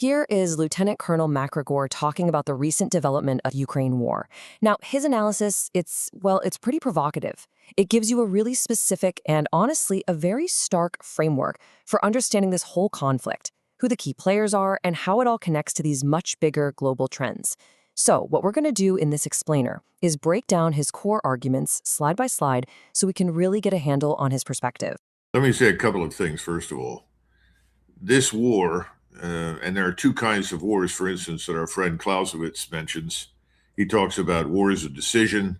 Here is Lieutenant Colonel Macgregor talking about the recent development of Ukraine war. Now, his analysis, it's pretty provocative. It gives you a really specific and honestly a very stark framework for understanding this whole conflict, who the key players are, and how it all connects to these much bigger global trends. So, what we're going to do in this explainer is break down his core arguments slide by slide so we can really get a handle on his perspective. Let me say a couple of things, first of all. This war, and there are two kinds of wars, for instance, that our friend Clausewitz mentions. He talks about wars of decision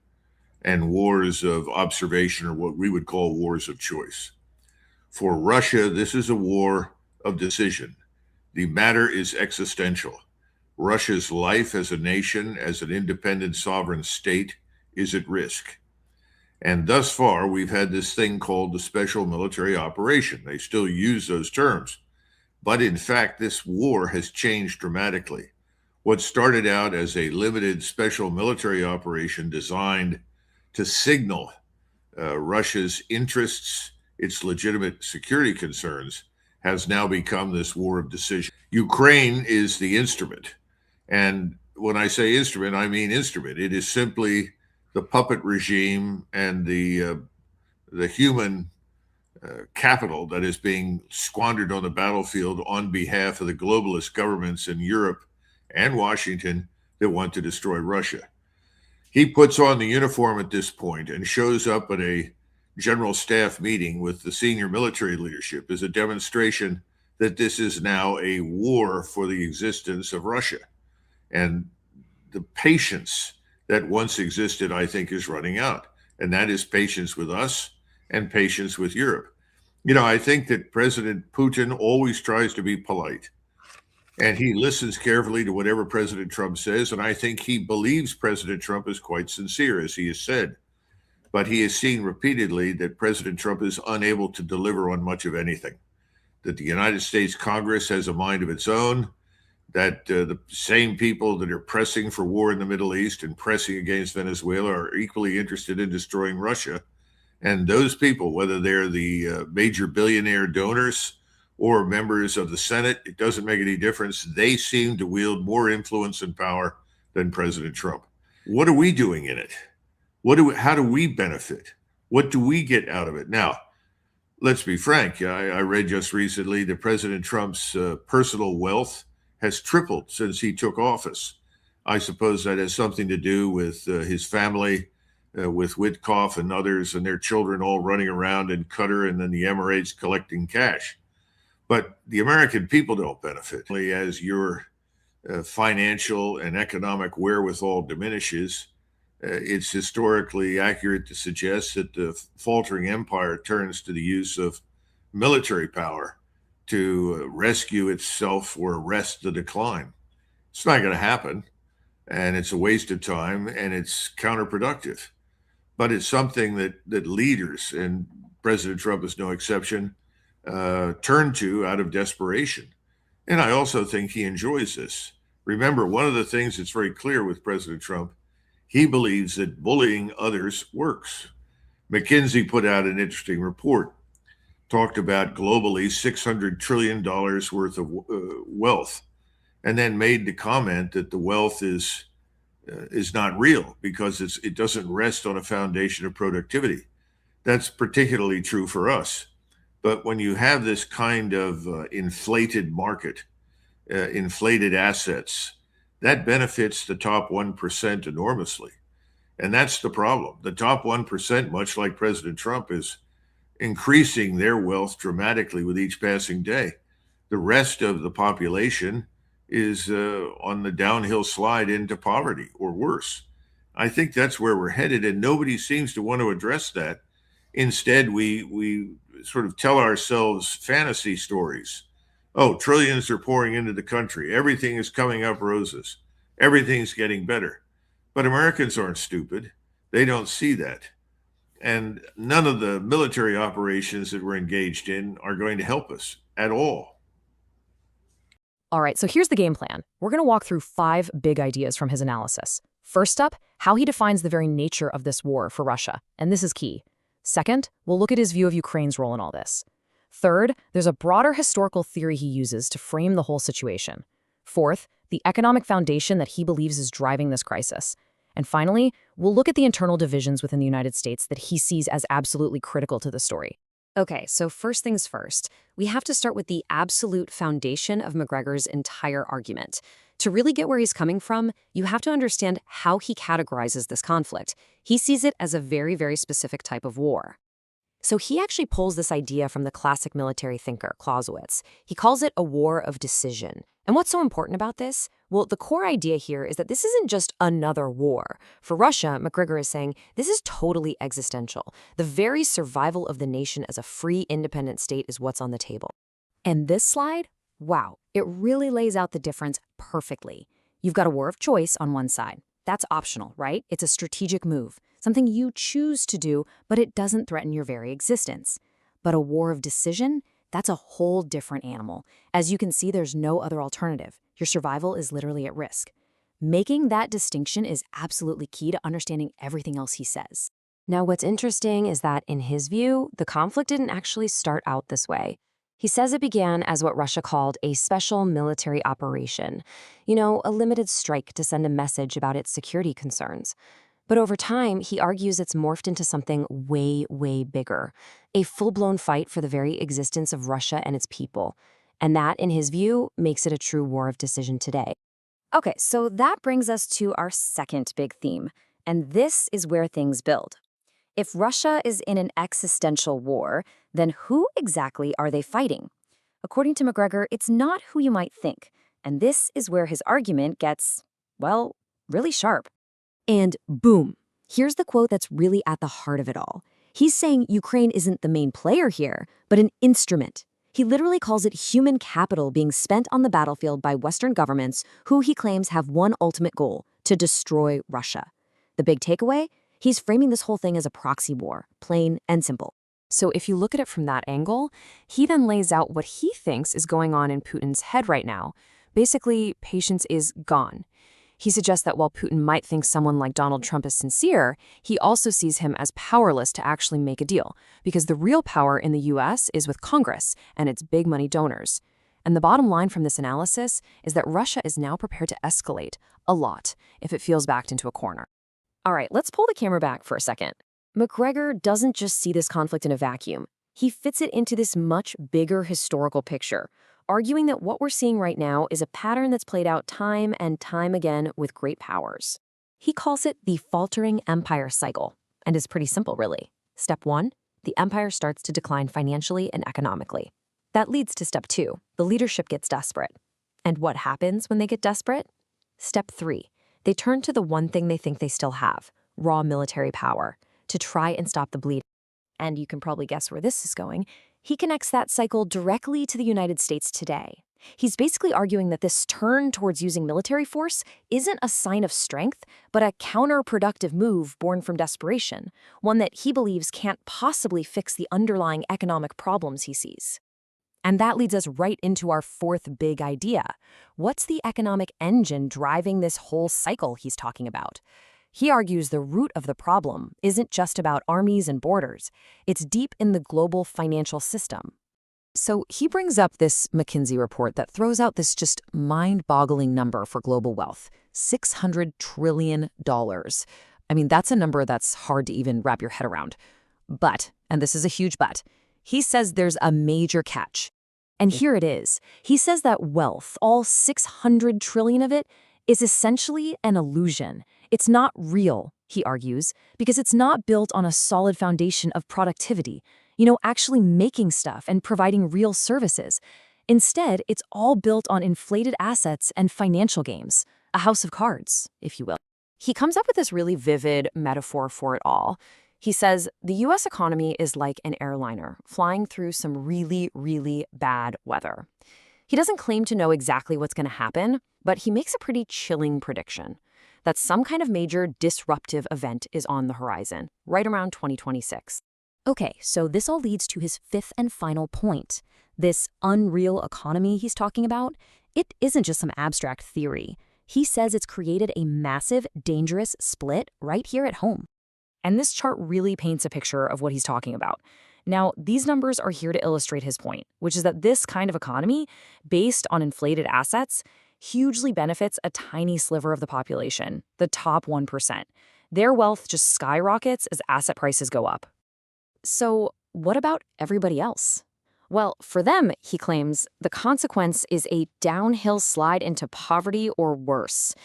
and wars of observation, or what we would call wars of choice. For Russia, this is a war of decision. The matter is existential. Russia's life as a nation, as an independent sovereign state, is at risk. And thus far, we've had this thing called the special military operation. They still use those terms. But in fact, this war has changed dramatically. What started out as a limited special military operation designed to signal Russia's interests, its legitimate security concerns, has now become this war of decision. Ukraine is the instrument. And when I say instrument, I mean instrument. It is simply the puppet regime and the human capital that is being squandered on the battlefield on behalf of the globalist governments in Europe and Washington that want to destroy Russia. He puts on the uniform at this point and shows up at a general staff meeting with the senior military leadership as a demonstration that this is now a war for the existence of Russia. And the patience that once existed, I think, is running out. And that is patience with us and patience with Europe. You know, I think that President Putin always tries to be polite, and he listens carefully to whatever President Trump says. And I think he believes President Trump is quite sincere, as he has said. But he has seen repeatedly that President Trump is unable to deliver on much of anything, that the United States Congress has a mind of its own, that the same people that are pressing for war in the Middle East and pressing against Venezuela are equally interested in destroying Russia. And those people, whether they're the major billionaire donors or members of the Senate, it doesn't make any difference. They seem to wield more influence and power than President Trump. What are we doing in it? How do we benefit? What do we get out of it? Now, let's be frank. I read just recently that President Trump's personal wealth has tripled since he took office. I suppose that has something to do with his family, with Witkoff and others and their children all running around in Qatar and then the Emirates collecting cash. But the American people don't benefit. As your financial and economic wherewithal diminishes, it's historically accurate to suggest that the faltering empire turns to the use of military power to rescue itself or arrest the decline. It's not going to happen, and it's a waste of time, and it's counterproductive. But it's something that leaders, and President Trump is no exception, turn to out of desperation. And I also think he enjoys this. Remember, one of the things that's very clear with President Trump, he believes that bullying others works. McKinsey put out an interesting report, talked about globally $600 trillion worth of wealth, and then made the comment that the wealth is not real because it doesn't rest on a foundation of productivity. That's particularly true for us. But when you have this kind of inflated market, inflated assets, that benefits the top 1% enormously. And that's the problem. The top 1%, much like President Trump, is increasing their wealth dramatically with each passing day. The rest of the population is on the downhill slide into poverty or worse. I think that's where we're headed, and nobody seems to want to address that. Instead, we sort of tell ourselves fantasy stories. Oh, trillions are pouring into the country. Everything is coming up roses. Everything's getting better. But Americans aren't stupid. They don't see that. And none of the military operations that we're engaged in are going to help us at all. All right, so here's the game plan. We're going to walk through 5 big ideas from his analysis. First up, how he defines the very nature of this war for Russia, and this is key. Second, we'll look at his view of Ukraine's role in all this. Third, there's a broader historical theory he uses to frame the whole situation. Fourth, the economic foundation that he believes is driving this crisis. And finally, we'll look at the internal divisions within the United States that he sees as absolutely critical to the story. Okay, so first things first, we have to start with the absolute foundation of Macgregor's entire argument. To really get where he's coming from, you have to understand how he categorizes this conflict. He sees it as a very, very specific type of war. So he actually pulls this idea from the classic military thinker, Clausewitz. He calls it a war of decision. And what's so important about this? Well, the core idea here is that this isn't just another war. For Russia, Macgregor is saying this is totally existential. The very survival of the nation as a free, independent state is what's on the table. And this slide, wow, it really lays out the difference perfectly. You've got a war of choice on one side. That's optional, right? It's a strategic move, something you choose to do, but it doesn't threaten your very existence. But a war of decision, that's a whole different animal. As you can see, there's no other alternative. Your survival is literally at risk. Making that distinction is absolutely key to understanding everything else he says. Now, what's interesting is that, in his view, the conflict didn't actually start out this way. He says it began as what Russia called a special military operation, a limited strike to send a message about its security concerns. But over time, he argues it's morphed into something way, way bigger, a full-blown fight for the very existence of Russia and its people. And that, in his view, makes it a true war of decision today. Okay, so that brings us to our second big theme, and this is where things build. If Russia is in an existential war, then who exactly are they fighting? According to Macgregor, it's not who you might think, and this is where his argument gets, well, really sharp. And boom, here's the quote that's really at the heart of it all. He's saying Ukraine isn't the main player here, but an instrument. He literally calls it human capital being spent on the battlefield by Western governments who he claims have one ultimate goal, to destroy Russia. The big takeaway? He's framing this whole thing as a proxy war, plain and simple. So if you look at it from that angle, he then lays out what he thinks is going on in Putin's head right now. Basically, patience is gone. He suggests that while Putin might think someone like Donald Trump is sincere, he also sees him as powerless to actually make a deal, because the real power in the US is with Congress and its big money donors. And the bottom line from this analysis is that Russia is now prepared to escalate a lot if it feels backed into a corner. All right, let's pull the camera back for a second. Macgregor doesn't just see this conflict in a vacuum. He fits it into this much bigger historical picture, arguing that what we're seeing right now is a pattern that's played out time and time again with great powers. He calls it the faltering empire cycle, and it's pretty simple, really. Step 1, the empire starts to decline financially and economically. That leads to step 2, the leadership gets desperate. And what happens when they get desperate? Step 3, they turn to the one thing they think they still have, raw military power, to try and stop the bleed. And you can probably guess where this is going. He connects that cycle directly to the United States today. He's basically arguing that this turn towards using military force isn't a sign of strength, but a counterproductive move born from desperation, one that he believes can't possibly fix the underlying economic problems he sees. And that leads us right into our fourth big idea. What's the economic engine driving this whole cycle he's talking about? He argues the root of the problem isn't just about armies and borders. It's deep in the global financial system. So he brings up this McKinsey report that throws out this just mind-boggling number for global wealth, $600 trillion. I mean, that's a number that's hard to even wrap your head around. But, and this is a huge but, he says there's a major catch. And here it is. He says that wealth, all 600 trillion of it, is essentially an illusion. It's not real, he argues, because it's not built on a solid foundation of productivity, actually making stuff and providing real services. Instead, it's all built on inflated assets and financial games, a house of cards, if you will. He comes up with this really vivid metaphor for it all. He says the US economy is like an airliner flying through some really, really bad weather. He doesn't claim to know exactly what's going to happen, but he makes a pretty chilling prediction that some kind of major disruptive event is on the horizon, right around 2026. Okay, so this all leads to his fifth and final point. This unreal economy he's talking about, it isn't just some abstract theory. He says it's created a massive, dangerous split right here at home. And this chart really paints a picture of what he's talking about. Now, these numbers are here to illustrate his point, which is that this kind of economy, based on inflated assets, hugely benefits a tiny sliver of the population, the top 1%. Their wealth just skyrockets as asset prices go up. So, what about everybody else? Well, for them, he claims, the consequence is a downhill slide into poverty or worse.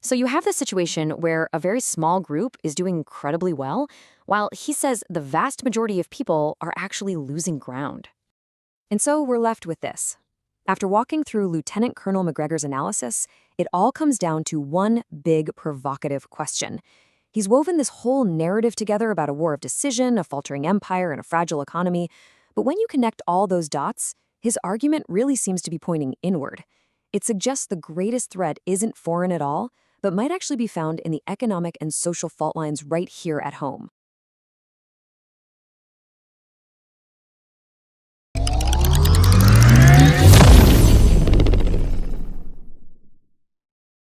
So you have this situation where a very small group is doing incredibly well, while he says the vast majority of people are actually losing ground. And so we're left with this. After walking through Lieutenant Colonel Macgregor's analysis, it all comes down to one big provocative question. He's woven this whole narrative together about a war of decision, a faltering empire, and a fragile economy. But when you connect all those dots, his argument really seems to be pointing inward. It suggests the greatest threat isn't foreign at all, but might actually be found in the economic and social fault lines right here at home.